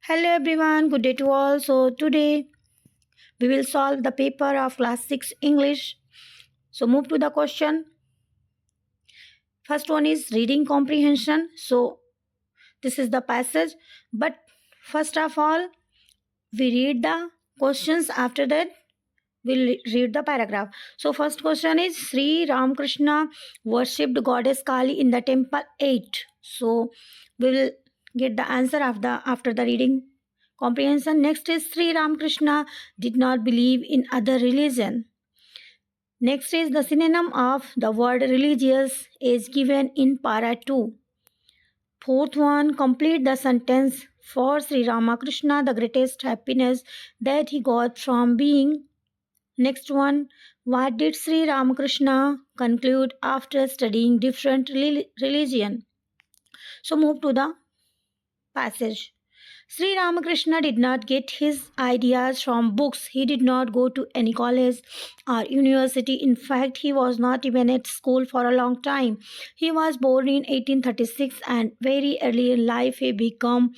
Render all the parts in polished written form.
Hello everyone, good day to all. So today we will solve the paper of class 6 English. So move to the question. First one is reading comprehension. So this is the passage, but first of all we read the questions, after that we'll read the paragraph. So first question is Sri Ramakrishna worshipped goddess Kali in the temple 8. So we will get the answer after the reading comprehension. Next is Sri Ramakrishna did not believe in other religion. Next is the synonym of the word religious is given in para 2. Fourth one, complete the sentence. For Sri Ramakrishna, the greatest happiness that he got from being. Next one, what did Sri Ramakrishna conclude after studying different religion? So move to the passage. Sri Ramakrishna did not get his ideas from books. He did not go to any college or university. In fact, he was not even at school for a long time. He was born in 1836 and very early in life he became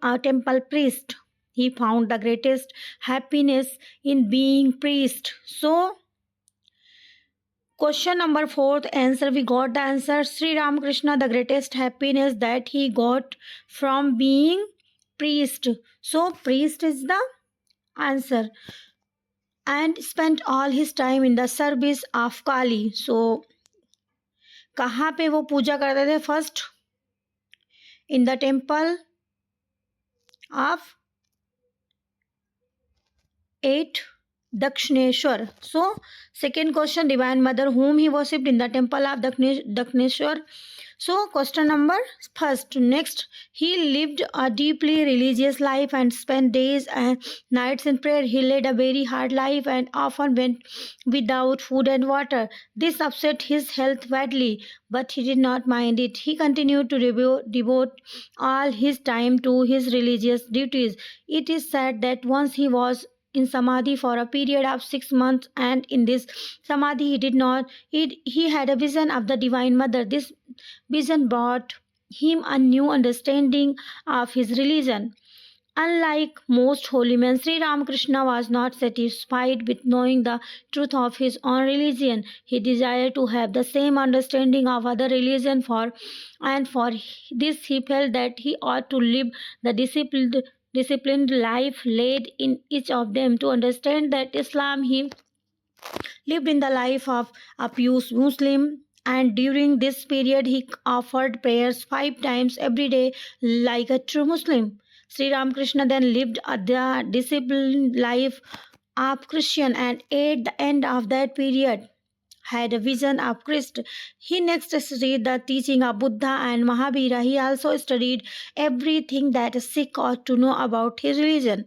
a temple priest. He found the greatest happiness in being priest. So question number fourth answer, we got the answer. Sri Ramakrishna, the greatest happiness that he got from being priest. So priest is the answer. And spent all his time in the service of Kali. So कहाँ पे वो पूजा करते थे? First in the temple of 8 Dakshineshwar. So second question, Divine Mother whom he worshipped in the temple of Dakshineshwar. So question number first. Next, he lived a deeply religious life and spent days and nights in prayer. He led a very hard life and often went without food and water. This upset his health badly, but he did not mind it. He continued to devote all his time to his religious duties. It is said that once he was in samadhi for a period of 6 months, and in this samadhi he had a vision of the Divine Mother. This vision brought him a new understanding of his religion. Unlike most holy men, Sri Ramakrishna was not satisfied with knowing the truth of his own religion. He desired to have the same understanding of other religion, and for this he felt that he ought to live the disciplined life laid in each of them. To understand that Islam, he lived in the life of a pious Muslim, and during this period he offered prayers 5 times every day like a true Muslim. Sri Ramakrishna then lived the disciplined life of Christian, and at the end of that period had a vision of Christ. He next studied the teaching of Buddha and Mahavira. He also studied everything that a Sikh ought to know about his religion.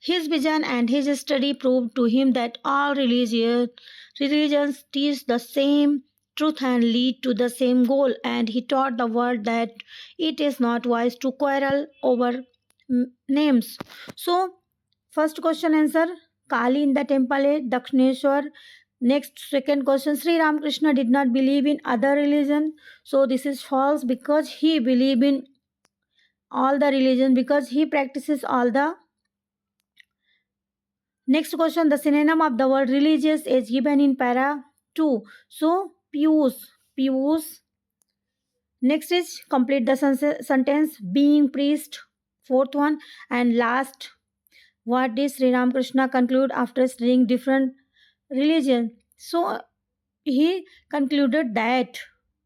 His vision and his study proved to him that all religions teach the same truth and lead to the same goal, and he taught the world that it is not wise to quarrel over names. So, first question answer, Kali in the temple is Dakshineshwar. Next, second question, Sri Ramakrishna did not believe in other religion. So this is false, because he believed in all the religion, because he practices all the. Next question, the synonym of the word religious is given in para 2. So pious. Next is complete the sentence, being priest. Fourth one, and last, what did Sri Ramakrishna conclude after studying different religion? So he concluded that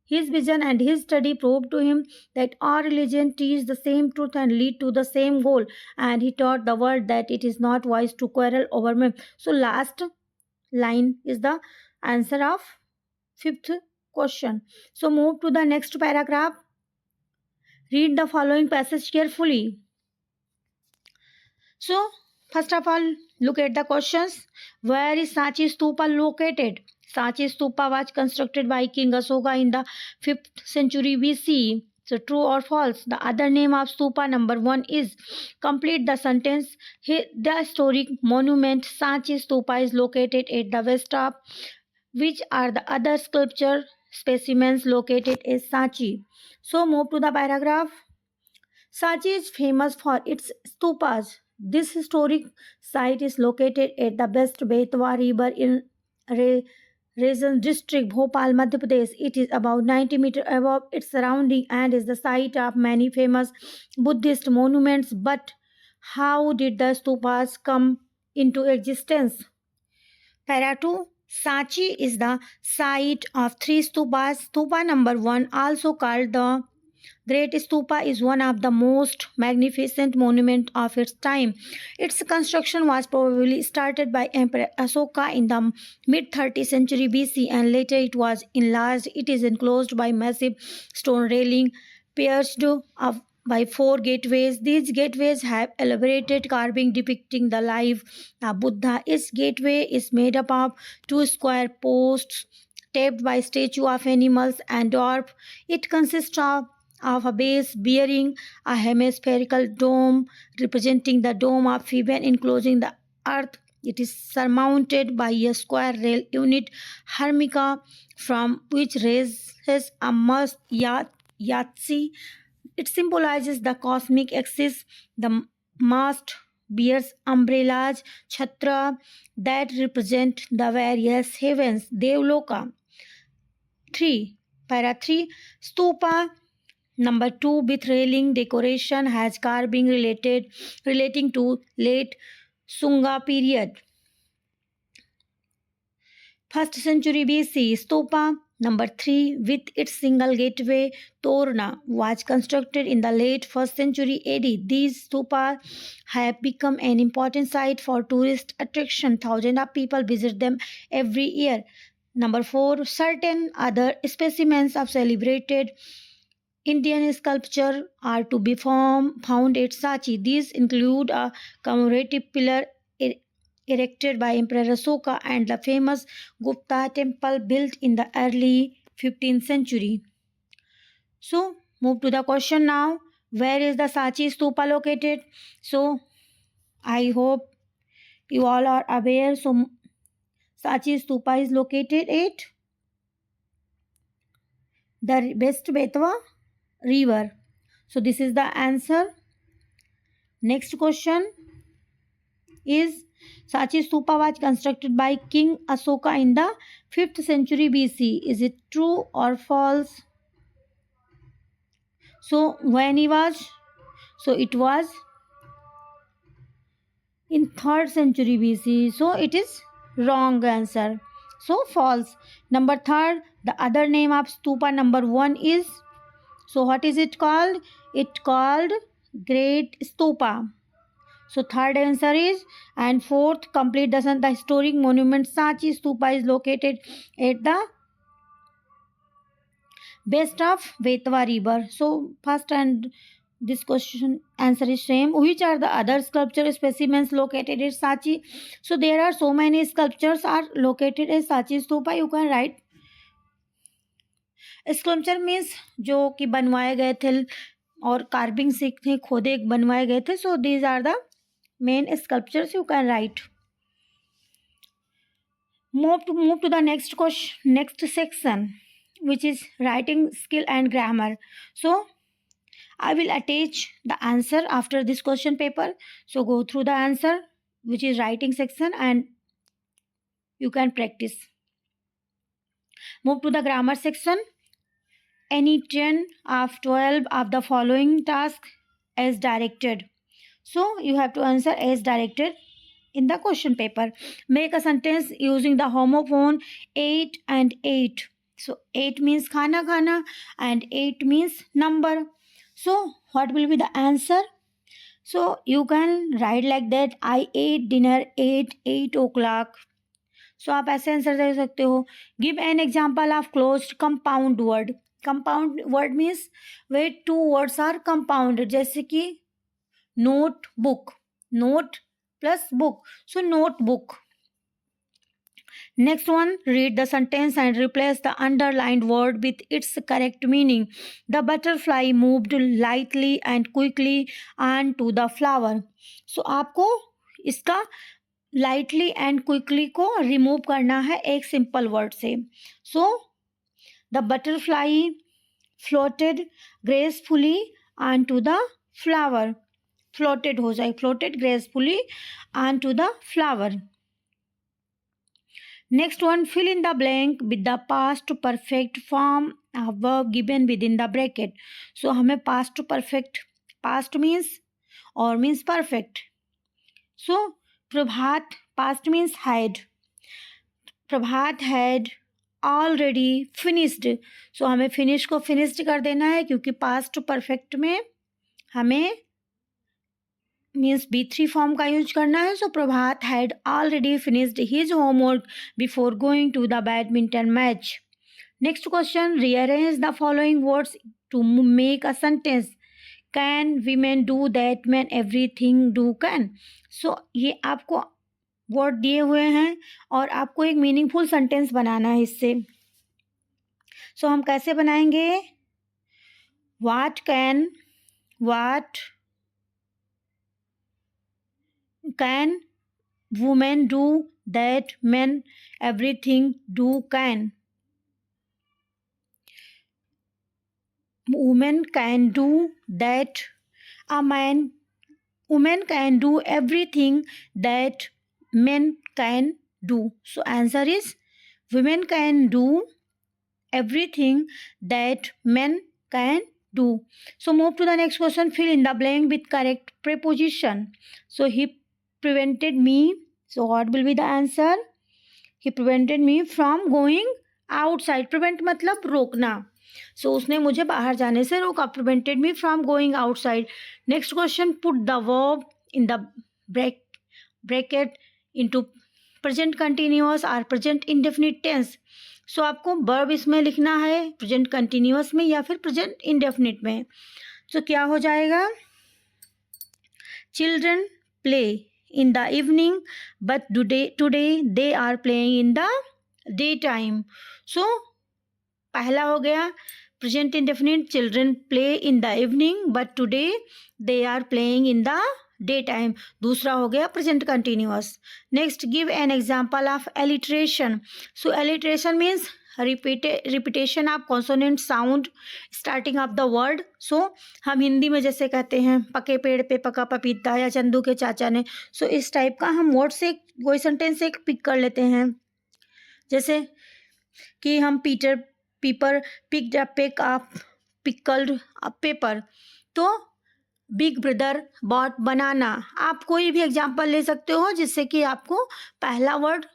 his vision and his study proved to him that all religion teach the same truth and lead to the same goal, and he taught the world that it is not wise to quarrel over men. So last line is the answer of fifth question. So move to the next paragraph. Read the following passage carefully. So first of all, look at the questions. Where is Sanchi Stupa located? Sanchi Stupa was constructed by King Asoka in the 5th century BC. So true or false? The other name of Stupa number 1 is. Complete the sentence. The historic monument Sanchi Stupa is located at the west of. Which are the other sculpture specimens located in Sanchi? So move to the paragraph. Sanchi is famous for its stupas. This historic site is located at the West Betwa River in Raisen district, Bhopal, Madhya Pradesh. It is about 90 meters above its surrounding and is the site of many famous Buddhist monuments. But how did the stupas come into existence? Para 2. Sanchi is the site of three stupas. Stupa number 1, also called the Great Stupa, is one of the most magnificent monuments of its time. Its construction was probably started by Emperor Asoka in the mid 30th century BC and later it was enlarged. It is enclosed by massive stone railing pierced of by 4 gateways. These gateways have elaborated carving depicting the life of Buddha. Its gateway is made up of 2 square posts taped by statue of animals and dwarf. It consists of a base bearing a hemispherical dome representing the dome of Phoebe enclosing the earth. It is surmounted by a square rail unit, Hermica, from which raises a mast Yahtzee. It symbolizes the cosmic axis. The mast bears umbrellas, chhatra, that represent the various heavens, Devloka. 3. Para 3. Stupa number 2 with railing decoration has carving relating to late Sunga period. 1st century BC. Stupa number 3 with its single gateway Torna was constructed in the late 1st century AD. These stupas have become an important site for tourist attraction. Thousands of people visit them every year. Number 4. Certain other specimens of celebrated Indian sculpture are to be found at Sanchi. These include a commemorative pillar erected by Emperor Asoka and the famous Gupta temple built in the early 15th century. So, move to the question now. Where is the Sanchi Stupa located? So, I hope you all are aware. So, Sanchi Stupa is located at the West Betwa River. So, this is the answer. Next question is Sanchi Stupa was constructed by King Asoka in the 5th century BC. Is it true or false? So when he was, so it was in 3rd century BC. So it is wrong answer. So false. Number 3rd, the other name of stupa number 1 is, so what is it called? It called Great Stupa. So 3rd answer is, and 4th, complete the historic monument Sanchi Stupa is located at the best of Betwa river. So first and this question answer is same. Which are the other sculpture specimens located at Sanchi? So there are so many sculptures are located at Sanchi Stupa. You can write. Sculpture means जो कि बनवाए गए थे और carving से थे खोदे बनवाए गए थे. So these are the main sculptures. You can write. Move to the next question, next section, which is writing skill and grammar. So I will attach the answer after this question paper. So go through the answer, which is writing section, and you can practice. Move to the grammar section. Any 10 of 12 of the following task as directed. So you have to answer as directed in the question paper. Make a sentence using the homophone 8 and 8. So 8 means khana khana and 8 means number. So what will be the answer? So you can write like that. I ate dinner at 8 o'clock. So आप ऐसे answer दे सकते हो. Give an example of closed compound word. Compound word means where two words are compounded. जैसे कि notebook, note plus book. So notebook. Next one, read the sentence and replace the underlined word with its correct meaning. The butterfly moved lightly and quickly onto the flower. So आपको इसका lightly and quickly को remove करना है एक simple word से. So the butterfly floated gracefully onto the flower, floated हो जाए, floated gracefully onto the flower. Next one, fill in the blank with the past perfect form of verb given within the bracket. So हमें past perfect, past means or means perfect. So Prabhat, past means had. Prabhat had already finished. So हमें finish को finished कर देना है क्योंकि past perfect में हमें means B3 form का यूज करना है. So Prabhat had already finished his homework before going to the badminton match. Next question, rearrange the following words to make a sentence. Can women do that man everything do can. So ये आपको word दिए हुए हैं और आपको एक meaningful sentence बनाना है इससे. सो हम कैसे बनाएंगे? What can women do that men everything do can. Women can do that women can do everything that men can do. So answer is women can do everything that men can do. So move to the next question, fill in the blank with correct preposition. So he prevented me. So what will be the answer? He prevented me from going outside. Prevent मतलब रोकना. So उसने मुझे बाहर जाने से रोका. Prevented me from going outside. Next question, put the verb in the bracket into present continuous or present indefinite tense. So आपको verb इसमें लिखना है present continuous में या फिर present indefinite में. So क्या हो जाएगा? Children play in the evening but today they are playing in the daytime. So पहला हो गया present indefinite, children play in the evening but today they are playing in the daytime. दूसरा हो गया present continuous. Next, give an example of alliteration. So alliteration means repetition of consonant sound starting of the word. So हम हिंदी में जैसे कहते हैं पके पेड़ पे पका पपीता या चंदू के चाचा ने. सो इस टाइप का हम वर्ड से कोई सेंटेंस एक पिक कर लेते हैं. जैसे कि हम पीपर picked a pick of pickled paper. तो बिग ब्रदर बॉट बनाना. आप कोई भी एग्जाम्पल ले सकते हो जिससे कि आपको पहला वर्ड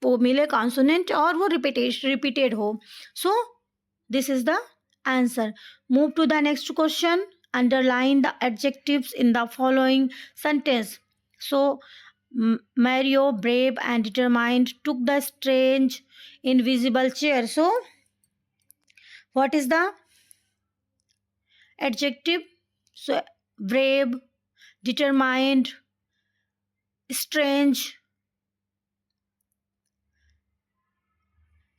वो मिले कॉन्सोनेंट और वो रिपीटेड हो. So this is the answer. Move to the next question. Underline the adjectives in the following sentence. So Mario, brave and determined, took the strange invisible chair. So what is the adjective? So brave, determined, strange,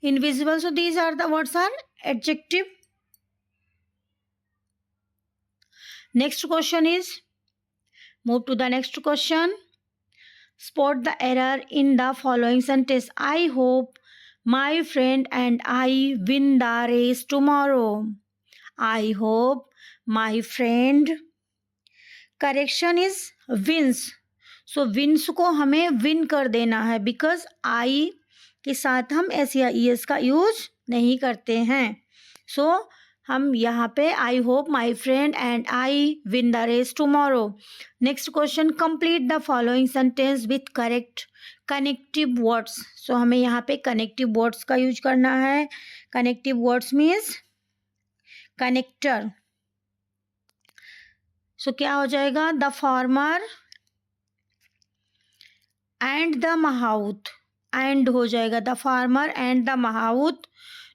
invisible. So these are the words are adjective. Next question is, move to the next question. Spot the error in the following sentence. I hope my friend and I win the race tomorrow. I hope my friend. Correction is wins. So wins को हमें win कर देना है because I के साथ हम S या E S का यूज नहीं करते हैं. सो हम यहाँ पे I hope my friend and I win the race tomorrow. Next question, complete the following sentence with correct connective words. So हमें यहाँ पे कनेक्टिव वर्ड्स का यूज करना है. Connective words means connector. So क्या हो जाएगा? The farmer and the mahout. And हो जाएगा. The farmer and the mahout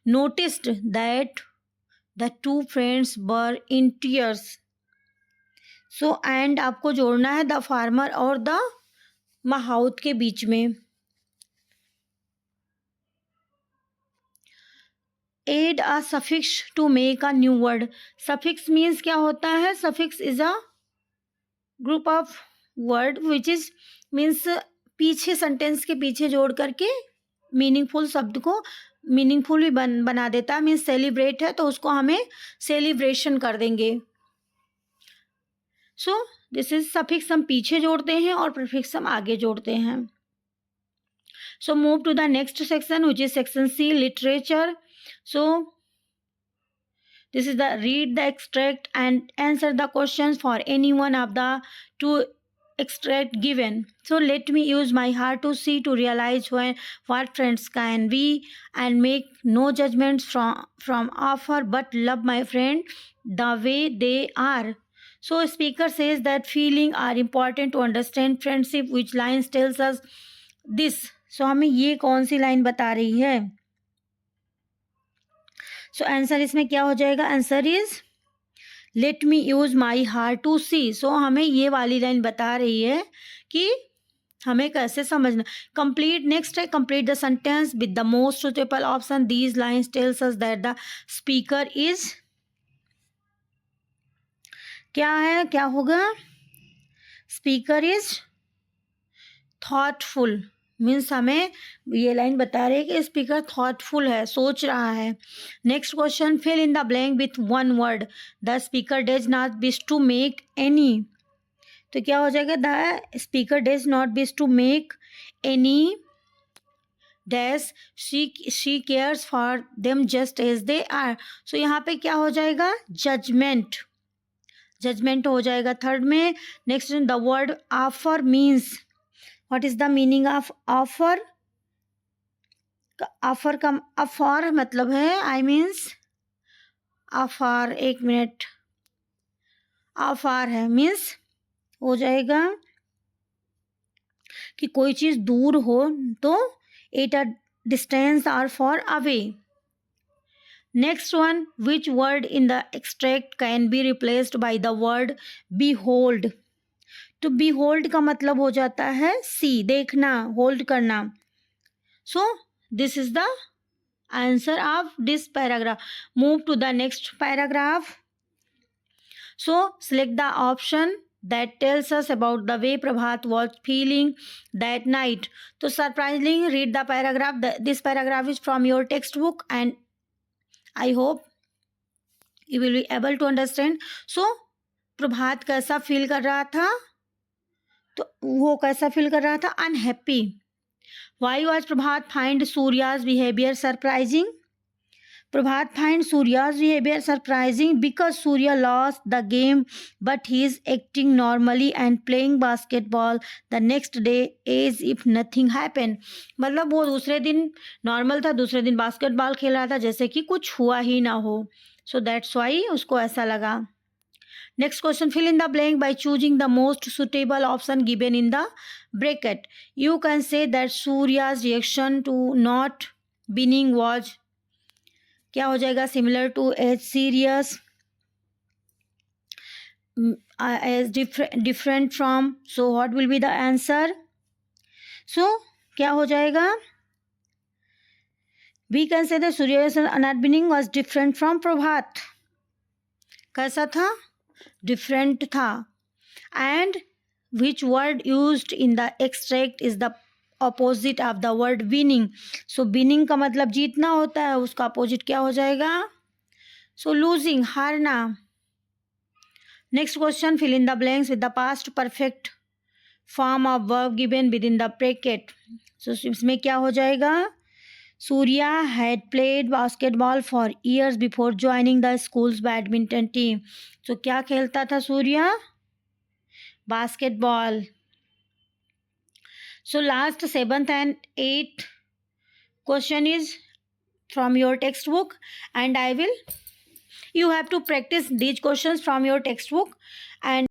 noticed that the two friends were in tears. So and आपको जोड़ना है द फार्मर और द महाउत के बीच में. Add a suffix to make a new word. Suffix means क्या होता है? Suffix is a group of word which is means पीछे सेंटेंस के पीछे जोड़ करके मीनिंगफुल शब्द को मीनिंगफुल भी बना देता है. मीन्स सेलिब्रेट है तो उसको हमें सेलिब्रेशन कर देंगे. सो दिस इज सफिक्स हम पीछे जोड़ते हैं और प्रीफिक्स हम आगे जोड़ते हैं. So move to the next section, which is section C, literature. So this is the read the extract and answer the questions for any one of the two extract given. So let me use my heart to see, to realize what friends can be, and make no judgments from offer, but love my friend the way they are. So speaker says that feeling are important to understand friendship, which lines tells us this. So हमें ये कौन सी line बता रही है? So answer इसमें क्या हो जाएगा? Answer is let me use my heart to see. So हमें ये वाली लाइन बता रही है कि हमें कैसे समझना. कंप्लीट नेक्स्ट है, complete the sentence with the most suitable option. These lines tells us that the speaker is, क्या है, क्या होगा? Speaker is thoughtful. मीन्स हमें ये लाइन बता रही है कि स्पीकर थॉटफुल है, सोच रहा है. Next question, fill in the blank with one word. The speaker does not wish to make any. तो क्या हो जाएगा? The speaker does not wish to make any dash she cares for them just as they are. So यहाँ पे क्या हो जाएगा? Judgement. Judgement हो जाएगा थर्ड में. Next, the word offer means. What is the meaning of offer? Offer का अफॉर मतलब है आई मीन्स अफार. एक मिनट, अफार है मीन्स हो जाएगा कि कोई चीज दूर हो तो एट अ डिस्टेंस और far away. Next one, which word in the extract can be replaced by the word behold. तो बी होल्ड का मतलब हो जाता है सी, देखना, होल्ड करना. So this is the answer of this paragraph. Move to the next paragraph. So select the option that tells us about the way Prabhat was feeling that night. So surprisingly, read the paragraph. This paragraph is from your textbook and I hope you will be able to understand. So प्रभात कैसा feel कर रहा था? तो वो कैसा feel कर रहा था? Unhappy. Why was Prabhat find Surya's behaviour surprising? Prabhat find Surya's behaviour surprising because Surya lost the game but he is acting normally and playing basketball the next day as if nothing happen. मतलब वो दूसरे दिन नॉर्मल था, दूसरे दिन बास्केटबॉल खेल रहा था जैसे कि कुछ हुआ ही ना हो. सो दैट्स वाई उसको ऐसा लगा. Next question, fill in the blank by choosing the most suitable option given in the bracket. You can say that Surya's reaction to not winning was, क्या हो जाएगा? Similar to, as serious, as different from. So what will be the answer? So क्या हो जाएगा? We can say that Surya's not winning was different from Prabhat. कैसा था? Different था. And which word used in the extract is the opposite of the word winning. So winning का मतलब जीतना होता है, उसका अपोजिट क्या हो जाएगा? सो लूजिंग, हारना. Next question, fill in the blanks with the past perfect form of verb given with in the bracket. So इसमें क्या हो जाएगा? Surya had played basketball for years before joining the school's badminton team. So क्या खेलता था Surya? Basketball. So last 7th and 8th question is from your textbook and you have to practice these questions from your textbook and